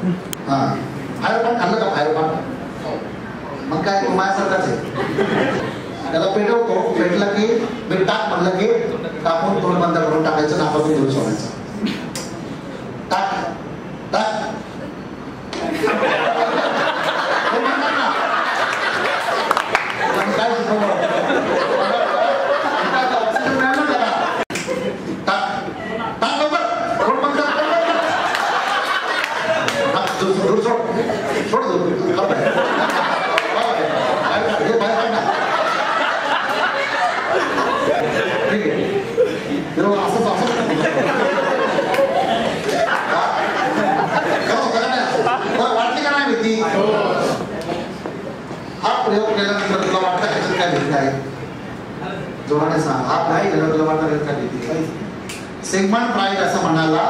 हां फायरपान खाल्लं का फायरपान मग काय माझ्यासारखाच आहे त्याला पेटवतो पेटला की मीठ टाक म्हणलं की टाकून तोंड बंद करून टाकायचं नाकातून दूर सोडायचं टाक टाक काय शिकवलं ऑक्सिजन मिळालं त्याला टाक टाक लवकर तोंड बंद दूर सोड सोड दूर वाटली का नाही भीती हा प्रयोग केल्यानंतर तुला वाटतं ह्याच्यात काय भीती आहे जोराने सांग हा नाही केला तुला वाटतं काय भीती सिग्मंड फ्राइड असं म्हणाला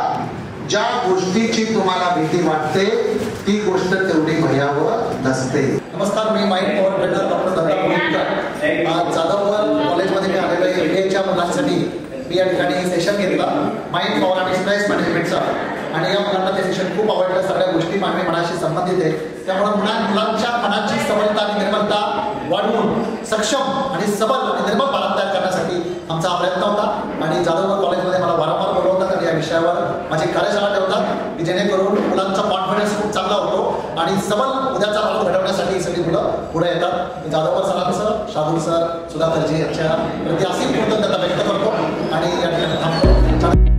ज्या गोष्टीची तुम्हाला भीती वाटते ती गोष्ट तेवढी भयावह नसते. नमस्कार मी mind power trainer doctor Datta Mundkar आज जाधववर कॉलेजमध्ये मी आलेलो आहे MBAच्या मुलांसाठी मी या ठिकाणी सेशन घेतला माइंड पॉवर आणि स्ट्रेस मॅनेजमेंटचा आणि या मुलांना ते सेशन खूप आवडलं सगळ्या गोष्टी मानवी मनाशी संबंधित आहे त्यामुळे मुलांच्या मनाची सबलता आणि निर्मलता वाढवून सक्षम आणि सबल आणि निर्मल भारत तयार करण्यासाठी आमचा हा प्रयत्न होता आणि जाधववर कॉलेजमध्ये मला वारंवार बोलवतात आणि या विषयावर माझी कार्यशाळा ठेवतात की जेणेकरून मुलांचा कॉन्फिडन्स खूप चांगला होतो आणि सबल उद्याचा भारत घडवण्यासाठी ही सगळी मुलं पुढे येतात. जाधवकर सरांनी सर शार्दूल सर सुधाकरजी यांच्या प्रति असीम कृतज्ञता व्यक्त करतो आणि या ठिकाणी थांबतो.